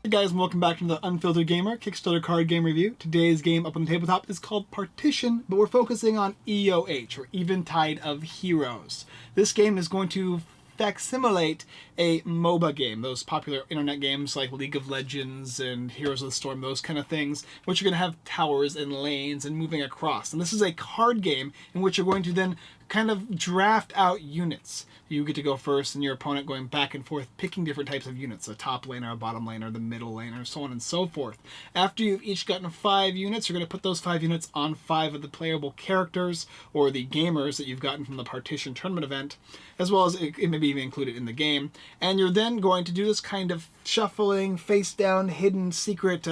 Hey guys, and welcome back to the Unfiltered Gamer Kickstarter card game review. Today's game up on the tabletop is called Partition, but we're focusing on EOH, or Eventide of Heroes. This game is going to facsimilate a MOBA game, those popular internet games like League of Legends and Heroes of the Storm, those kind of things, which you're going to have towers and lanes and moving across. And this is a card game in which you're going to then kind of draft out units. You get to go first and your opponent going back and forth picking different types of units, a top laner, a bottom laner, the middle laner, so on and so forth. After you've each gotten 5 units, you're going to put those 5 units on 5 of the playable characters or the gamers that you've gotten from the Partition tournament event, as well as it may be even included in the game. And you're then going to do this kind of shuffling, face down, hidden, secret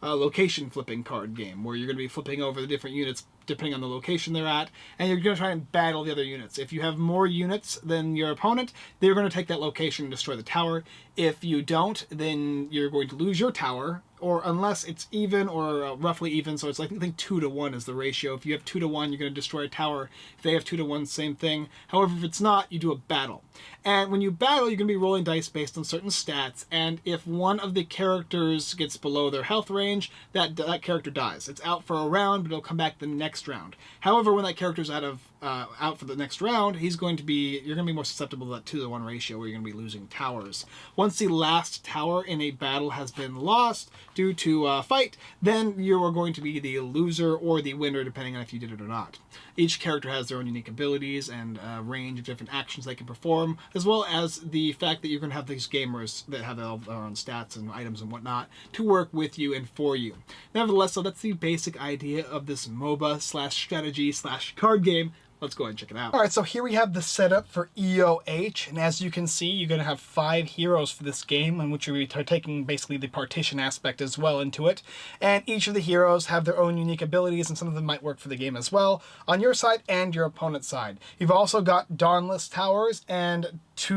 location flipping card game where you're going to be flipping over the different units depending on the location they're at, and you're going to try and battle the other units. If you have more units than your opponent, they're going to take that location and destroy the tower. If you don't, then you're going to lose your tower, or unless it's even or roughly even, so it's like I think 2 to 1 is the ratio. If you have 2 to 1, you're going to destroy a tower. If they have 2 to 1, same thing. However, if it's not, you do a battle. And when you battle, you're going to be rolling dice based on certain stats, and if one of the characters gets below their health range, that character dies. It's out for a round, but it'll come back the next round. However, when that character's out for the next round, you're going to be more susceptible to that 2 to 1 ratio where you're going to be losing towers. Once the last tower in a battle has been lost due to a fight, then you are going to be the loser or the winner, depending on if you did it or not. Each character has their own unique abilities and a range of different actions they can perform, as well as the fact that you're going to have these gamers that have their own stats and items and whatnot to work with you and for you. Nevertheless, so that's the basic idea of this MOBA / strategy / card game. Let's go ahead and check it out. All right, so here we have the setup for EOH, and as you can see, you're going to have 5 heroes for this game, in which you're taking basically the partition aspect as well into it. And each of the heroes have their own unique abilities, and some of them might work for the game as well, on your side and your opponent's side. You've also got Dauntless towers and 2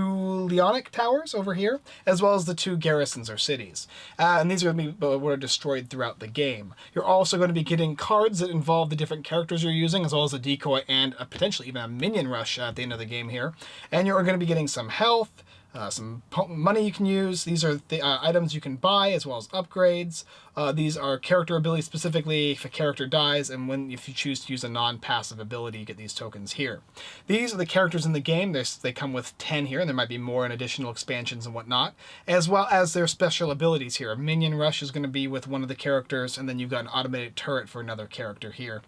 Leonic towers over here, as well as the 2 garrisons or cities. And these are going to be what are destroyed throughout the game. You're also going to be getting cards that involve the different characters you're using, as well as a decoy and potentially even a minion rush at the end of the game here. And you're going to be getting some health, some money you can use. These are the items you can buy, as well as upgrades. These are character abilities, specifically if a character dies, and if you choose to use a non-passive ability, you get these tokens here. These are the characters in the game. They come with 10 here, and there might be more in additional expansions and whatnot, as well as their special abilities here. A minion rush is going to be with one of the characters, and then you've got an automated turret for another character here.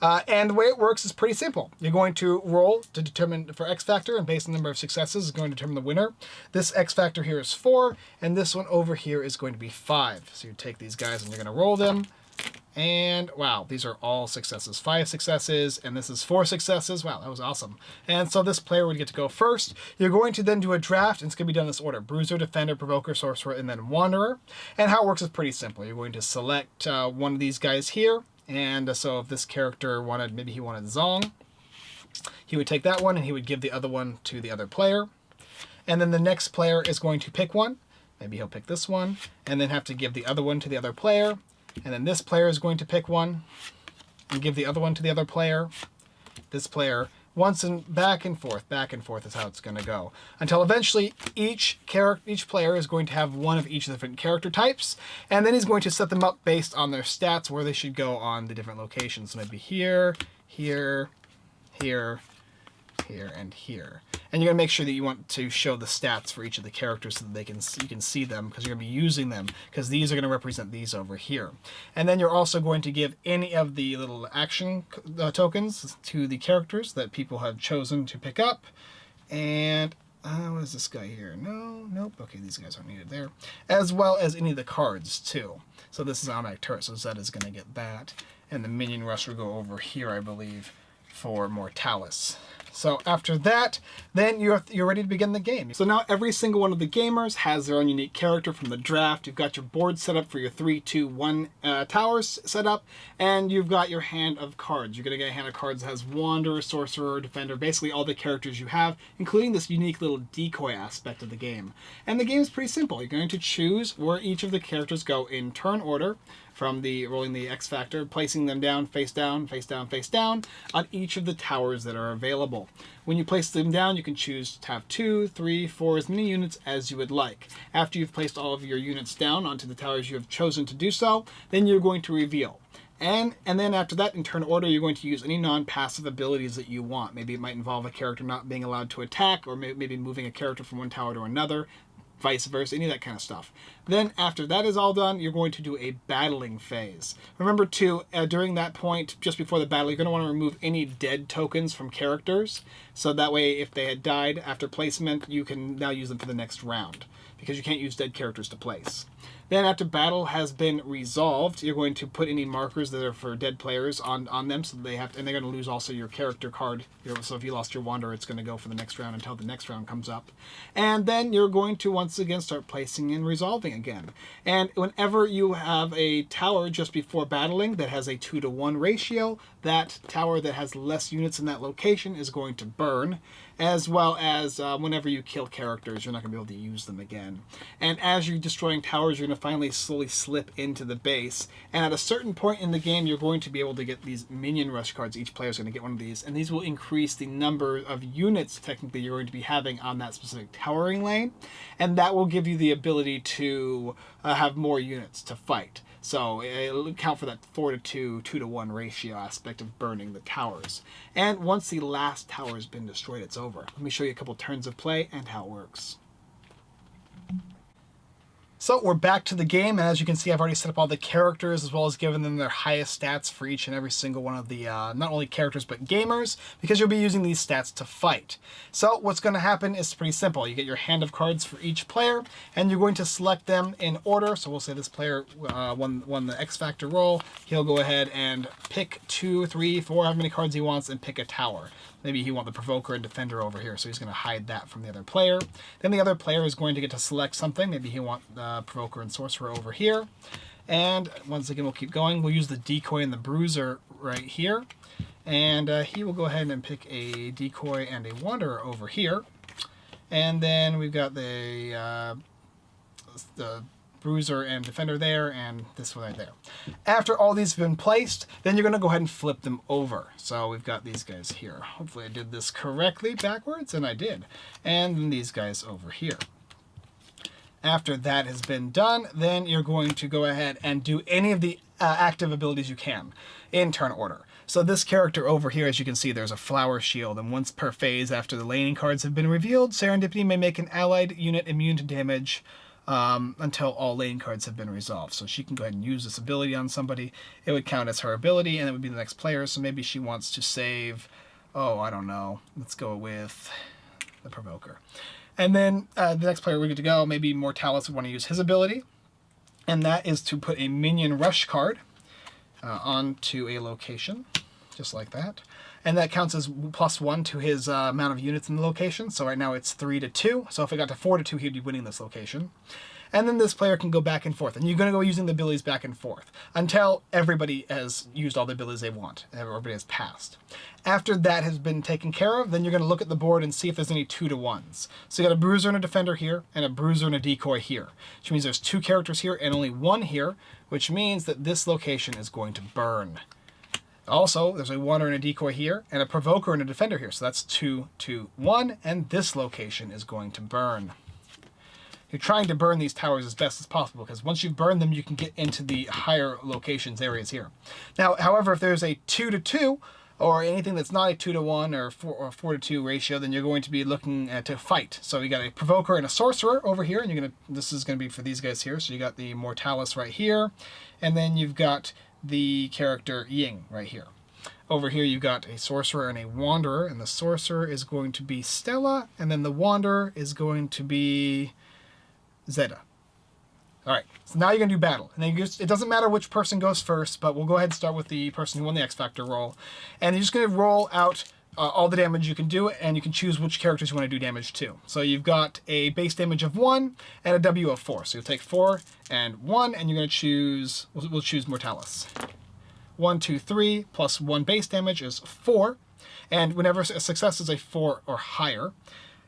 And the way it works is pretty simple. You're going to roll to determine for X factor, and based on the number of successes is going to determine the winner. This X factor here is 4, and this one over here is going to be 5. So you take these guys and you're going to roll them, and wow, these are all successes. 5 successes, and this is 4 successes. Wow, that was awesome. And so this player would get to go first. You're going to then do a draft, and it's going to be done in this order: Bruiser, Defender, Provoker, Sorcerer, and then Wanderer. And how it works is pretty simple. You're going to select one of these guys here, and so if this character maybe he wanted Zong, he would take that one, and he would give the other one to the other player. And then the next player is going to pick one. Maybe he'll pick this one, and then have to give the other one to the other player. And then this player is going to pick one and give the other one to the other player. This player, once and back and forth is how it's going to go. Until eventually each player is going to have one of each of the different character types, and then he's going to set them up based on their stats where they should go on the different locations. So maybe here, here, here, here, and here. And you're going to make sure that you want to show the stats for each of the characters so that you can see them, because you're going to be using them, because these are going to represent these over here. And then you're also going to give any of the little action tokens to the characters that people have chosen to pick up. And what is this guy here? Nope. Okay, these guys aren't needed there. As well as any of the cards too. So this is an automatic turret, so Zed is going to get that. And the minion rush will go over here, I believe, for Mortalis. So after that, then you're ready to begin the game. So now every single one of the gamers has their own unique character from the draft. You've got your board set up for your 3, 2, 1 towers set up, and you've got your hand of cards. You're going to get a hand of cards that has Wanderer, Sorcerer, Defender, basically all the characters you have, including this unique little decoy aspect of the game. And the game is pretty simple. You're going to choose where each of the characters go in turn order, from rolling the X factor, placing them down, face down, face down, face down, on each of the towers that are available. battle. When you place them down, you can choose to have 2, 3, 4, as many units as you would like. After you've placed all of your units down onto the towers you have chosen to do so, then you're going to reveal. And then after that, in turn order, you're going to use any non-passive abilities that you want. Maybe it might involve a character not being allowed to attack, or maybe moving a character from one tower to another, vice versa, any of that kind of stuff. Then after that is all done, you're going to do a battling phase. Remember too, during that point, just before the battle, you're going to want to remove any dead tokens from characters, so that way if they had died after placement, you can now use them for the next round, because you can't use dead characters to place. Then after battle has been resolved, you're going to put any markers that are for dead players on them, so they have to, and they're going to lose also your character card. So if you lost your Wanderer, it's going to go for the next round until the next round comes up. And then you're going to once again start placing and resolving again. And whenever you have a tower just before battling that has a 2-to-1 ratio, that tower that has less units in that location is going to burn, as well as whenever you kill characters, you're not going to be able to use them again. And as you're destroying towers, you're going to finally slowly slip into the base, and at a certain point in the game, you're going to be able to get these minion rush cards. Each player is going to get one of these, and these will increase the number of units technically you're going to be having on that specific towering lane, and that will give you the ability to have more units to fight. So it'll account for that 4-to-2, 2-to-1 ratio aspect of burning the towers. And once the last tower has been destroyed, it's over. Let me show you a couple turns of play and how it works. So we're back to the game, and as you can see, I've already set up all the characters as well as given them their highest stats for each and every single one of the, not only characters, but gamers, because you'll be using these stats to fight. So what's going to happen is pretty simple. You get your hand of cards for each player, and you're going to select them in order. So we'll say this player won the X Factor roll. He'll go ahead and pick 2, 3, 4, however many cards he wants, and pick a tower. Maybe he wants the Provoker and Defender over here, so he's going to hide that from the other player. Then the other player is going to get to select something. Maybe he wants the Provoker and Sorcerer over here. And once again, we'll keep going. We'll use the Decoy and the Bruiser right here. And he will go ahead and pick a Decoy and a Wanderer over here. And then we've got the Bruiser and Defender there, and this one right there. After all these have been placed, then you're going to go ahead and flip them over. So we've got these guys here. Hopefully I did this correctly backwards, and I did. And then these guys over here. After that has been done, then you're going to go ahead and do any of the active abilities you can in turn order. So this character over here, as you can see, there's a Flower Shield, and once per phase after the laning cards have been revealed, Serendipity may make an allied unit immune to damage until all lane cards have been resolved. So she can go ahead and use this ability on somebody. It would count as her ability, and it would be the next player. So maybe she wants to save, oh, I don't know. Let's go with the Provoker. And then the next player we're good to go. Maybe Mortalis would want to use his ability, and that is to put a minion rush card onto a location, just like that. And that counts as +1 to his amount of units in the location. So right now it's 3-to-2. So if it got to 4-to-2, he'd be winning this location. And then this player can go back and forth. And you're going to go using the abilities back and forth until everybody has used all the abilities they want. Everybody has passed. After that has been taken care of, then you're going to look at the board and see if there's any 2-to-1s. So you got a Bruiser and a Defender here, and a Bruiser and a Decoy here. Which means there's 2 characters here and only 1 here, which means that this location is going to burn. Also, there's a Wanderer and a Decoy here, and a Provoker and a Defender here. So that's 2-to-1, and this location is going to burn. You're trying to burn these towers as best as possible, because once you've burned them, you can get into the higher locations areas here. Now, however, if there's a 2-to-2, or anything that's not a 2-to-1 or 4-to-2 ratio, then you're going to be looking to fight. So you got a Provoker and a Sorcerer over here, and this is going to be for these guys here. So you got the Mortalis right here, and then you've got the character Ying right here. Over here you've got a Sorcerer and a Wanderer, and the Sorcerer is going to be Stella, and then the Wanderer is going to be Zeta. Alright, so now you're going to do battle. And then it doesn't matter which person goes first, but we'll go ahead and start with the person who won the X Factor roll. And you're just going to roll out all the damage you can do, and you can choose which characters you want to do damage to. So you've got a base damage of 1 and a W of 4. So you'll take 4 and 1, and you're going to choose, we'll choose Mortalis. 1, 2, 3, plus 1 base damage is 4. And whenever a success is a 4 or higher,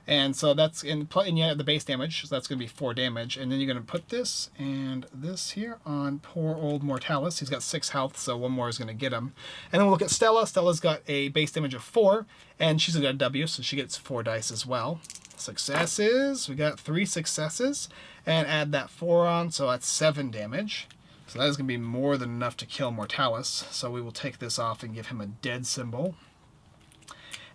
And so that's and you have the base damage, so that's going to be 4 damage. And then you're going to put this and this here on poor old Mortalis. He's got 6 health, so 1 more is going to get him. And then we'll look at Stella. Stella's got a base damage of 4, and she's got a W, so she gets 4 dice as well. Successes. We got 3 successes. And add that 4 on, so that's 7 damage. So that is going to be more than enough to kill Mortalis. So we will take this off and give him a dead symbol.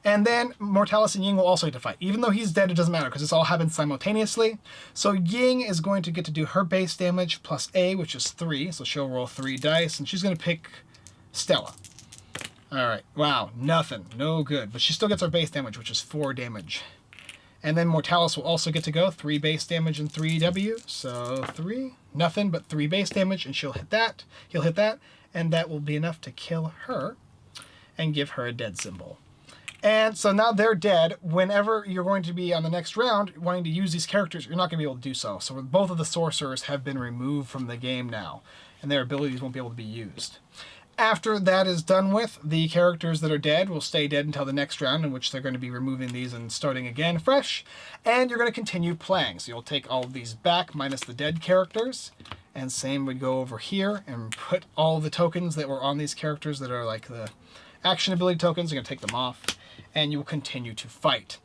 And then Mortalis and Ying will also get to fight. Even though he's dead, it doesn't matter because this all happens simultaneously. So Ying is going to get to do her base damage plus A, which is 3. So she'll roll 3 dice, and she's going to pick Stella. All right. Wow. Nothing. No good. But she still gets her base damage, which is 4 damage. And then Mortalis will also get to go. 3 base damage and 3 W. So 3. Nothing but 3 base damage, and she'll hit that. He'll hit that. And that will be enough to kill her and give her a dead symbol. And so now they're dead. Whenever you're going to be on the next round wanting to use these characters, you're not going to be able to do so. So both of the sorcerers have been removed from the game now, and their abilities won't be able to be used. After that is done with, the characters that are dead will stay dead until the next round, in which they're going to be removing these and starting again fresh. And you're going to continue playing. So you'll take all of these back minus the dead characters. And same would go over here and put all the tokens that were on these characters that are like the action ability tokens. You're going to take them off. And you will continue to fight.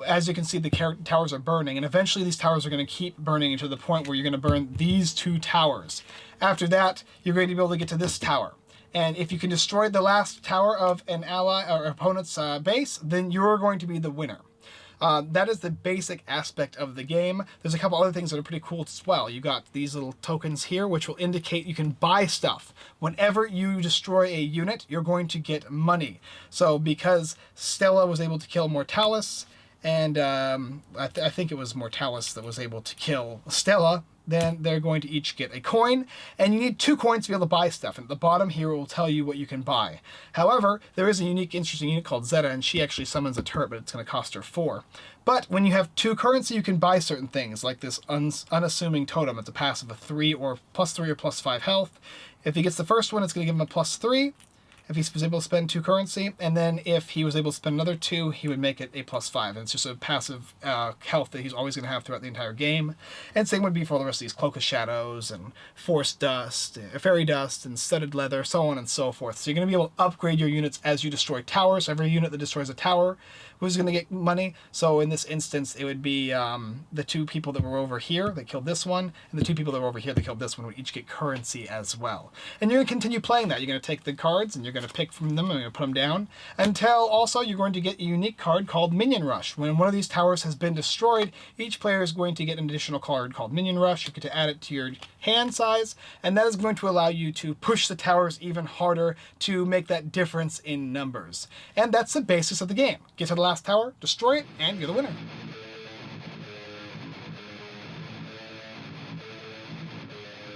As you can see, the towers are burning, and eventually these towers are going to keep burning to the point where you're going to burn these 2 towers. After that, you're going to be able to get to this tower. And if you can destroy the last tower of an ally or opponent's base, then you're going to be the winner. That is the basic aspect of the game. There's a couple other things that are pretty cool as well. You got these little tokens here, which will indicate you can buy stuff. Whenever you destroy a unit, you're going to get money. So because Stella was able to kill Mortalis, and I think it was Mortalis that was able to kill Stella, then they're going to each get a coin, and you need 2 coins to be able to buy stuff. And at the bottom here, it will tell you what you can buy. However, there is a unique, interesting unit called Zeta, and she actually summons a turret, but it's going to cost her 4. But when you have 2 currency, you can buy certain things, like this unassuming totem. It's a passive of 3 or plus 3 or plus 5 health. If he gets the first one, it's going to give him a plus 3. If he was able to spend 2 currency, and then if he was able to spend another 2, he would make it a plus 5. And it's just a passive health that he's always going to have throughout the entire game. And same would be for all the rest of these Cloak of Shadows, and Force Dust, Fairy Dust, and Studded Leather, so on and so forth. So you're going to be able to upgrade your units as you destroy towers. Every unit that destroys a tower was going to get money. So in this instance, it would be the 2 people that were over here that killed this one, and the 2 people that were over here that killed this one would each get currency as well. And you're going to continue playing that. You're going to take the cards, and you're going to pick from them, and you're going to put them down, until also you're going to get a unique card called Minion Rush. When one of these towers has been destroyed, each player is going to get an additional card called Minion Rush. You get to add it to your hand size, and that is going to allow you to push the towers even harder to make that difference in numbers. And that's the basis of the game. Get to the last tower, destroy it, and you're the winner.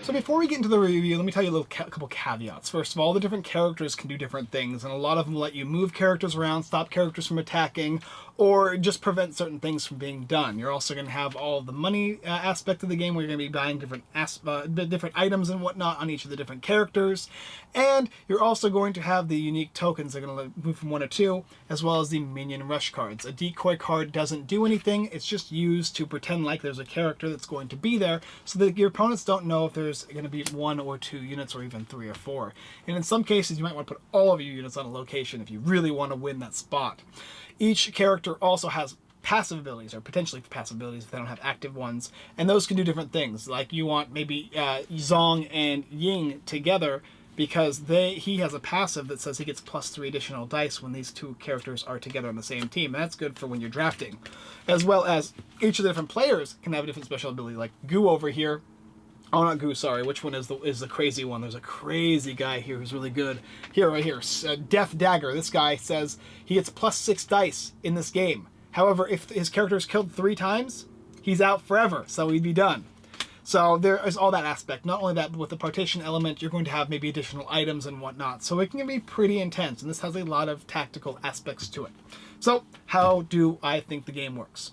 So before we get into the review, let me tell you a couple caveats. First of all, the different characters can do different things, and a lot of them let you move characters around, stop characters from attacking, or just prevent certain things from being done. You're also going to have all the money aspect of the game, where you're going to be buying different items and whatnot on each of the different characters. And you're also going to have the unique tokens that are going to move from 1 to 2, as well as the Minion Rush cards. A decoy card doesn't do anything, it's just used to pretend like there's a character that's going to be there, so that your opponents don't know if there's going to be 1 or 2 units, or even 3 or 4. And in some cases, you might want to put all of your units on a location if you really want to win that spot. Each character also has passive abilities, or potentially passive abilities if they don't have active ones, and those can do different things. Like you want maybe Zong and Ying together, because he has a passive that says he gets plus 3 additional dice when these 2 characters are together on the same team. And that's good for when you're drafting. As well as each of the different players can have a different special ability. Like Gu over here. Oh, not Gu, sorry. Which one is the crazy one? There's a crazy guy here who's really good. Here, right here. Death Dagger. This guy says he gets plus 6 dice in this game. However, if his character is killed 3 times, he's out forever. So he'd be done. So there is all that aspect. Not only that, but with the partition element, you're going to have maybe additional items and whatnot. So it can be pretty intense, and this has a lot of tactical aspects to it. So how do I think the game works?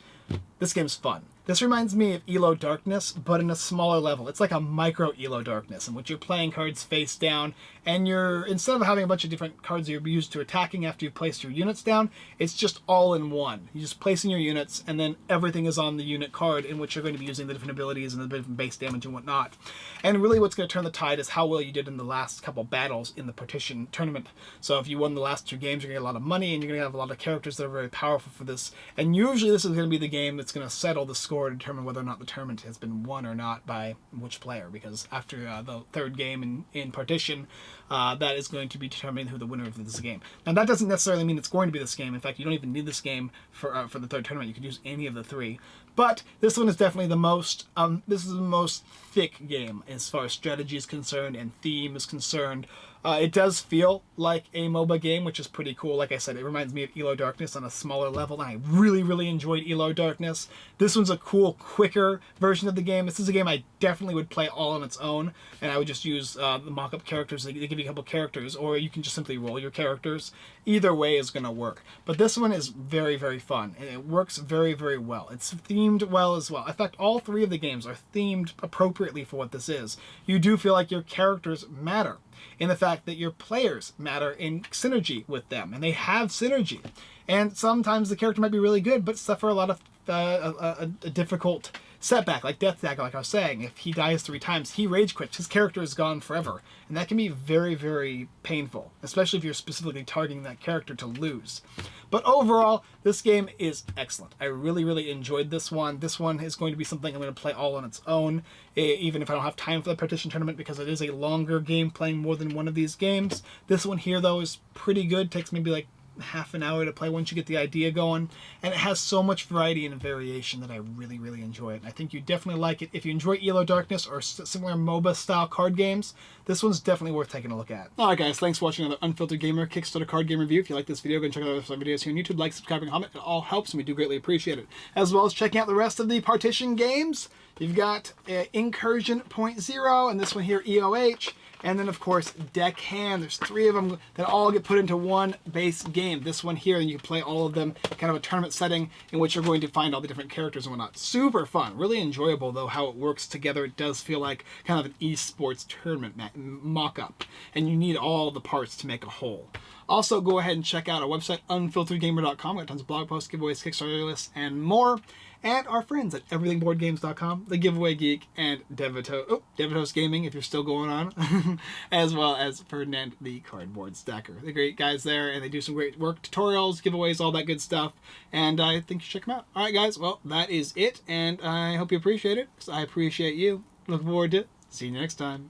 This game's fun. This reminds me of ELO Darkness, but in a smaller level. It's like a micro ELO Darkness, in which you're playing cards face down, and instead of having a bunch of different cards you're used to attacking after you've placed your units down, it's just all in one. You're just placing your units, and then everything is on the unit card, in which you're going to be using the different abilities and the different base damage and whatnot. And really what's going to turn the tide is how well you did in the last couple battles in the Partition tournament. So if you won the last 2 games, you're going to get a lot of money, and you're going to have a lot of characters that are very powerful for this. And usually this is going to be the game that's going to settle the score to determine whether or not the tournament has been won or not by which player, because after the 3rd game in Partition, that is going to be determining who the winner of this game. Now that doesn't necessarily mean it's going to be this game. In fact, you don't even need this game for the 3rd tournament. You could use any of the 3. But this one is definitely the most, this is the most thick game as far as strategy is concerned and theme is concerned. It does feel like a MOBA game, which is pretty cool. Like I said, it reminds me of ELO Darkness on a smaller level, and I really, really enjoyed ELO Darkness. This one's a cool, quicker version of the game. This is a game I definitely would play all on its own, and I would just use the mock-up characters. They give you a couple characters, or you can just simply roll your characters. Either way is going to work. But this one is very, very fun, and it works very, very well. It's themed well as well. In fact, all 3 of the games are themed appropriately for what this is. You do feel like your characters matter, in the fact that your players matter in synergy with them, and they have synergy. And sometimes the character might be really good, but suffer a lot of a difficult setback, like Death Dagger, like I was saying. If he dies 3 times, he rage quits. His character is gone forever. And that can be very, very painful, especially if you're specifically targeting that character to lose. But overall, this game is excellent. I really, really enjoyed this one. This one is going to be something I'm going to play all on its own, even if I don't have time for the Partition tournament, because it is a longer game, playing more than one of these games. This one here, though, is pretty good. Takes maybe like half an hour to play once you get the idea going, and it has so much variety and variation that I really, really enjoy it. And I think you definitely like it. If you enjoy ELO Darkness or similar MOBA style card games, this one's definitely worth taking a look at. Alright guys, thanks for watching another Unfiltered Gamer Kickstarter card game review. If you like this video, go and check out our other videos here on YouTube. Like, subscribe, and comment. It all helps, and we do greatly appreciate it. As well as checking out the rest of the Partition games. You've got Incursion Point Zero, and this one here, EOH. And then, of course, Deckhand. There's 3 of them that all get put into one base game. This one here, and you can play all of them in kind of a tournament setting in which you're going to find all the different characters and whatnot. Super fun. Really enjoyable, though, how it works together. It does feel like kind of an esports tournament mock-up. And you need all the parts to make a whole. Also, go ahead and check out our website, unfilteredgamer.com. We've got tons of blog posts, giveaways, Kickstarter lists, and more. And our friends at everythingboardgames.com, The Giveaway Geek, and Devitos Gaming, if you're still going on, as well as Ferdinand the Cardboard Stacker. They're great guys there, and they do some great work, tutorials, giveaways, all that good stuff, and I think you should check them out. Alright guys, well, that is it, and I hope you appreciate it, because I appreciate you. Look forward to it. See you next time.